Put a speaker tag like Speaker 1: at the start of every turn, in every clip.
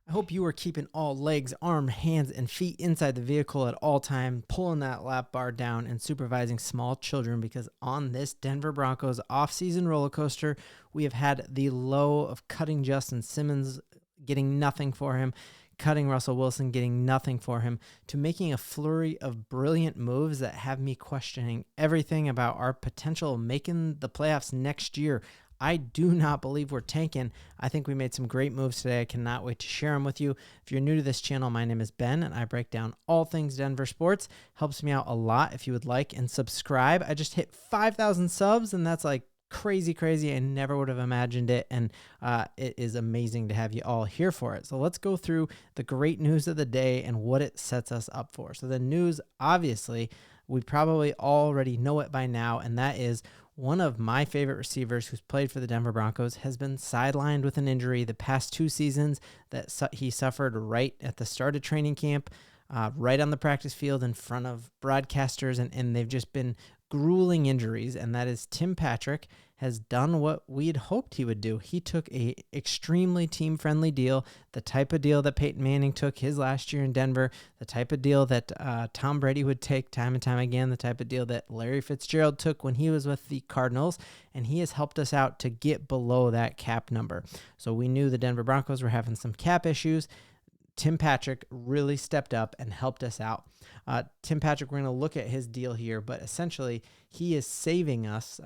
Speaker 1: I hope you are keeping all legs, arms, hands, and feet inside the vehicle at all time, pulling that lap bar down and supervising small children, because on this Denver Broncos offseason roller coaster, we have had the low of cutting Justin Simmons, getting nothing for him, cutting Russell Wilson, getting nothing for him, to making a flurry of brilliant moves that have me questioning everything about our potential of making the playoffs next year. I do not believe we're tanking. I think we made some great moves today. I cannot wait to share them with you. If you're new to this channel, my name is Ben, and I break down all things Denver sports. Helps me out a lot if you would like and subscribe. I just hit 5,000 subs, and that's like crazy. I never would have imagined it, and it is amazing to have you all here for it. So let's go through the great news of the day and what it sets us up for. So the news, obviously, we probably already know it by now, and that is one of my favorite receivers who's played for the Denver Broncos has been sidelined with an injury the past 2 seasons that he suffered right at the start of training camp, right on the practice field in front of broadcasters, and they've just been grueling injuries, and that is Tim Patrick has done what we'd hoped he would do. He took a extremely team-friendly deal, the type of deal that Peyton Manning took his last year in Denver, the type of deal that Tom Brady would take time and time again, the type of deal that Larry Fitzgerald took when he was with the Cardinals, and he has helped us out to get below that cap number. So we knew the Denver Broncos were having some cap issues. Tim Patrick really stepped up and helped us out. Tim Patrick, we're going to look at his deal here, but essentially he is saving us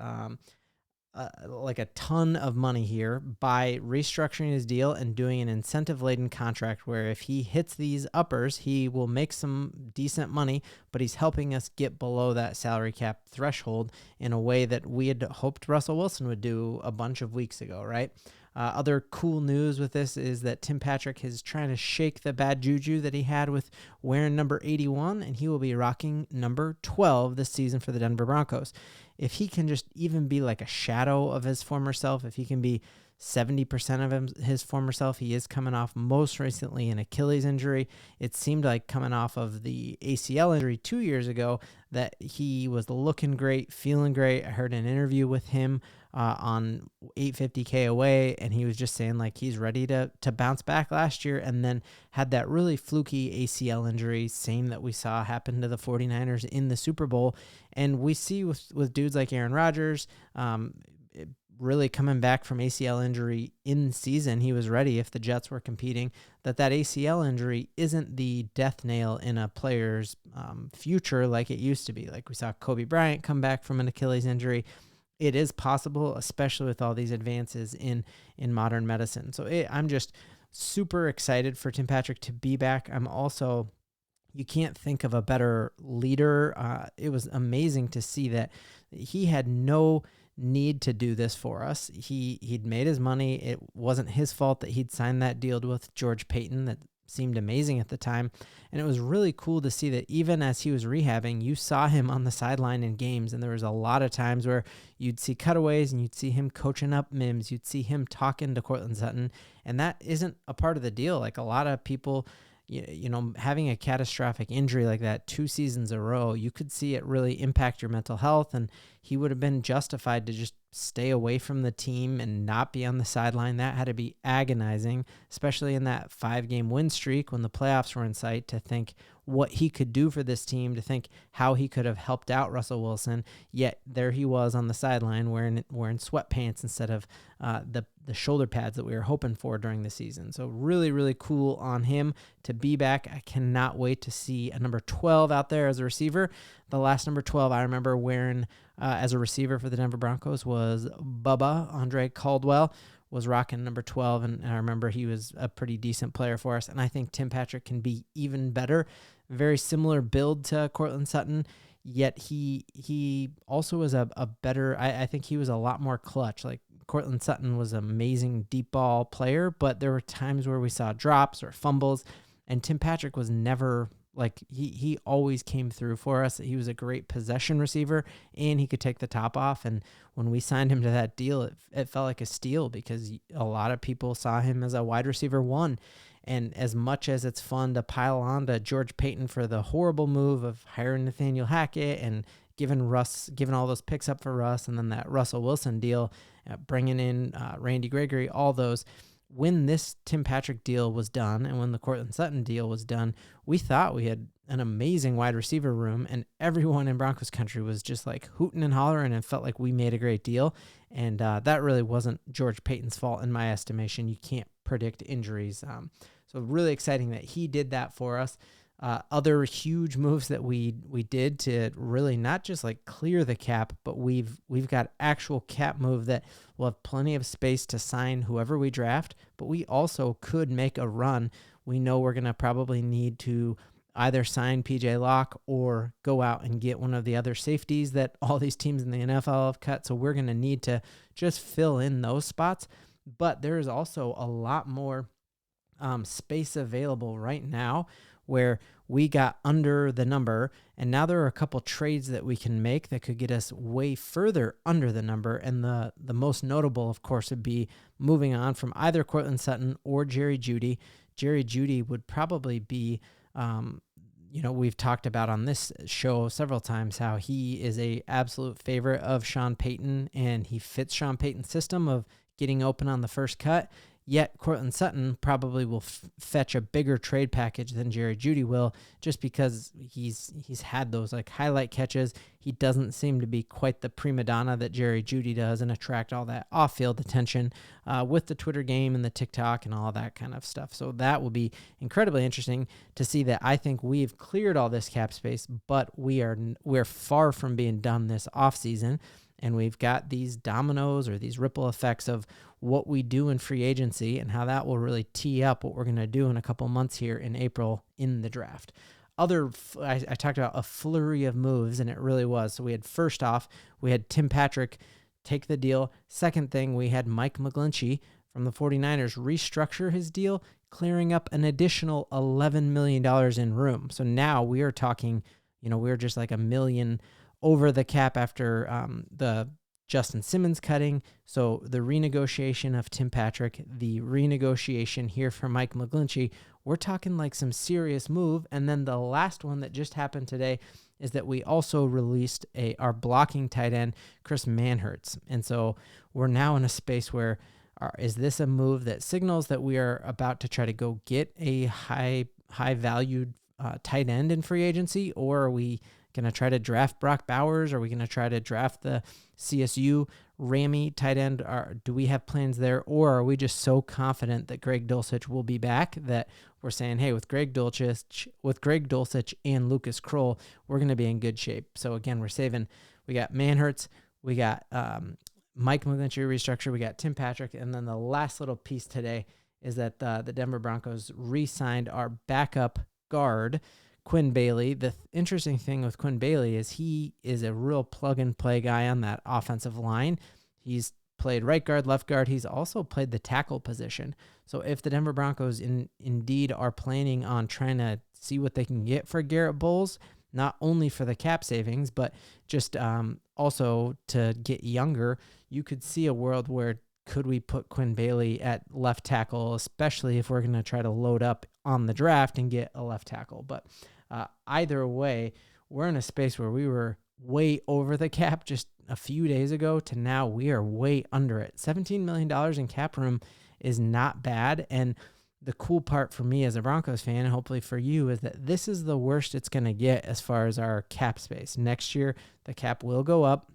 Speaker 1: like a ton of money here by restructuring his deal and doing an incentive-laden contract where if he hits these uppers, he will make some decent money, but he's helping us get below that salary cap threshold in a way that we had hoped Russell Wilson would do a bunch of weeks ago, right? Other cool news with this is that Tim Patrick is trying to shake the bad juju that he had with wearing number 81, and he will be rocking number 12 this season for the Denver Broncos. If he can just even be like a shadow of his former self, if he can be 70% of his former self, he is coming off most recently an Achilles injury. It seemed like coming off of the ACL injury 2 years ago that he was looking great, feeling great. I heard an interview with him on 850K away, and he was just saying like he's ready to bounce back last year, and then had that really fluky ACL injury, same that we saw happen to the 49ers in the Super Bowl. And we see with dudes like Aaron Rodgers, really coming back from ACL injury in season, he was ready if the Jets were competing, that ACL injury isn't the death nail in a player's future like it used to be. Like we saw Kobe Bryant come back from an Achilles injury. It is possible, especially with all these advances in modern medicine. So I'm just super excited for Tim Patrick to be back. I'm also, you can't think of a better leader. It was amazing to see that he had no need to do this for us. He'd made his money. It wasn't his fault that he'd signed that deal with George Payton that seemed amazing at the time. And it was really cool to see that even as he was rehabbing, you saw him on the sideline in games. And there was a lot of times where you'd see cutaways and you'd see him coaching up Mims. You'd see him talking to Courtland Sutton. And that isn't a part of the deal. Like a lot of people, you know, having a catastrophic injury like that 2 seasons in a row, you could see it really impact your mental health. And he would have been justified to just stay away from the team and not be on the sideline. That had to be agonizing, especially in that 5-game win streak when the playoffs were in sight, to think what he could do for this team, to think how he could have helped out Russell Wilson. Yet there he was on the sideline wearing sweatpants instead of the shoulder pads that we were hoping for during the season. So really cool on him to be back. I cannot wait to see a number 12 out there as a receiver. The last number 12 I remember wearing as a receiver for the Denver Broncos was Bubba. Andre Caldwell was rocking number 12, and I remember he was a pretty decent player for us, and I think Tim Patrick can be even better. Very similar build to Courtland Sutton, yet he also was a better, I think he was a lot more clutch. Like Courtland Sutton was an amazing deep ball player, but there were times where we saw drops or fumbles, and Tim Patrick was never like, he always came through for us. He was a great possession receiver, and he could take the top off. And when we signed him to that deal, it felt like a steal because a lot of people saw him as a wide receiver 1. And as much as it's fun to pile on to George Payton for the horrible move of hiring Nathaniel Hackett and giving all those picks up for Russ, and then that Russell Wilson deal, bringing in Randy Gregory, all those, when this Tim Patrick deal was done and when the Courtland Sutton deal was done, we thought we had an amazing wide receiver room, and everyone in Broncos country was just like hooting and hollering and felt like we made a great deal. And that really wasn't George Payton's fault in my estimation. You can't predict injuries. So really exciting that he did that for us. Other huge moves that we did to really not just like clear the cap, but we've got actual cap move that will have plenty of space to sign whoever we draft, but we also could make a run. We know we're going to probably need to either sign PJ Locke or go out and get one of the other safeties that all these teams in the NFL have cut. So we're going to need to just fill in those spots. But there is also a lot more space available right now where we got under the number, and now there are a couple trades that we can make that could get us way further under the number. And the most notable, of course, would be moving on from either Courtland Sutton or Jerry Jeudy. Jerry Jeudy would probably be, we've talked about on this show several times how he is a absolute favorite of Sean Payton, and he fits Sean Payton's system of getting open on the first cut. Yet Courtland Sutton probably will fetch a bigger trade package than Jerry Jeudy will, just because he's had those like highlight catches. He doesn't seem to be quite the prima donna that Jerry Jeudy does and attract all that off-field attention with the Twitter game and the TikTok and all that kind of stuff. So that will be incredibly interesting to see that. I think we've cleared all this cap space, but we're far from being done this offseason. And we've got these dominoes or these ripple effects of what we do in free agency and how that will really tee up what we're going to do in a couple months here in April in the draft. I talked about a flurry of moves, and it really was. So we had, first off, we had Tim Patrick take the deal. Second thing, we had Mike McGlinchy from the 49ers restructure his deal, clearing up an additional $11 million in room. So now we are talking, we're just like $1 million over the cap after the Justin Simmons cutting. So the renegotiation of Tim Patrick, the renegotiation here for Mike McGlinchy, we're talking like some serious move. And then the last one that just happened today is that we also released our blocking tight end, Chris Manhertz. And so we're now in a space where is this a move that signals that we are about to try to go get a high valued tight end in free agency, or are we going to try to draft Brock Bowers? Are we going to try to draft the CSU Ramey tight end? Do we have plans there? Or are we just so confident that Greg Dulcich will be back that we're saying, hey, with Greg Dulcich and Lucas Kroll, we're going to be in good shape. So again, we got Manhertz, we got Mike McGlinchy restructure, we got Tim Patrick. And then the last little piece today is that the Denver Broncos re-signed our backup guard, Quinn Bailey. The interesting thing with Quinn Bailey is he is a real plug-and-play guy on that offensive line. He's played right guard, left guard. He's also played the tackle position. So if the Denver Broncos indeed are planning on trying to see what they can get for Garrett Bolles, not only for the cap savings, but just also to get younger, you could see a world where could we put Quinn Bailey at left tackle, especially if we're going to try to load up on the draft and get a left tackle. But either way, we're in a space where we were way over the cap just a few days ago to now we are way under it. $17 million in cap room is not bad. And the cool part for me as a Broncos fan, and hopefully for you, is that this is the worst it's going to get as far as our cap space. Next year, the cap will go up.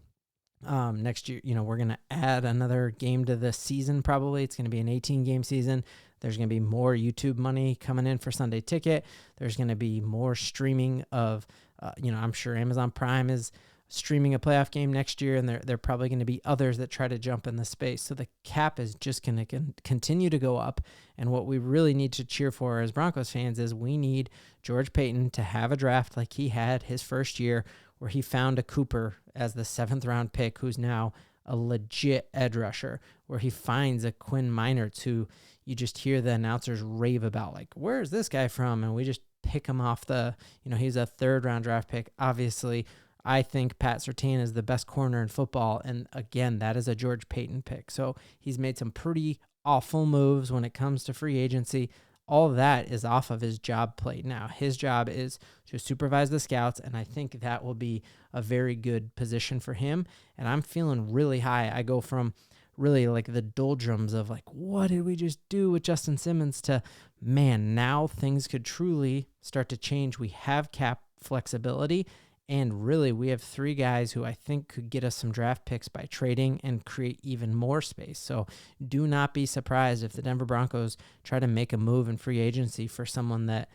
Speaker 1: Next year, we're going to add another game to the season. Probably it's going to be an 18-game season. There's going to be more YouTube money coming in for Sunday Ticket. There's going to be more streaming of, I'm sure Amazon Prime is streaming a playoff game next year, and there are probably going to be others that try to jump in the space. So the cap is just going to continue to go up. And what we really need to cheer for as Broncos fans is we need George Payton to have a draft like he had his first year, where he found a Cooper as the 7th-round pick who's now a legit edge rusher, where he finds a Quinn Meinerz who you just hear the announcers rave about, like, where's this guy from? And we just pick him off he's a 3rd-round draft pick. Obviously, I think Pat Surtain is the best corner in football, and again, that is a George Payton pick. So he's made some pretty awful moves when it comes to free agency. All that is off of his job plate now. His job is to supervise the scouts, and I think that will be a very good position for him. And I'm feeling really high. I go from really like the doldrums of like, what did we just do with Justin Simmons, to, man, now things could truly start to change. We have cap flexibility, and really we have 3 guys who I think could get us some draft picks by trading and create even more space. So do not be surprised if the Denver Broncos try to make a move in free agency for someone that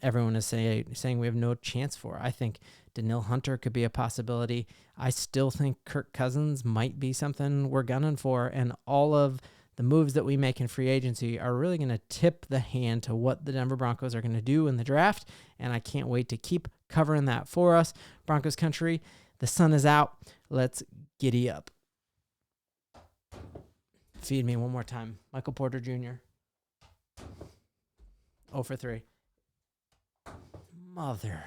Speaker 1: everyone is saying we have no chance for. I think Danielle Hunter could be a possibility. I still think Kirk Cousins might be something we're gunning for, and all of the moves that we make in free agency are really going to tip the hand to what the Denver Broncos are going to do in the draft, and I can't wait to keep covering that for us. Broncos country, the sun is out. Let's giddy up. Feed me one more time. Michael Porter Jr. 0 for 3. Mother.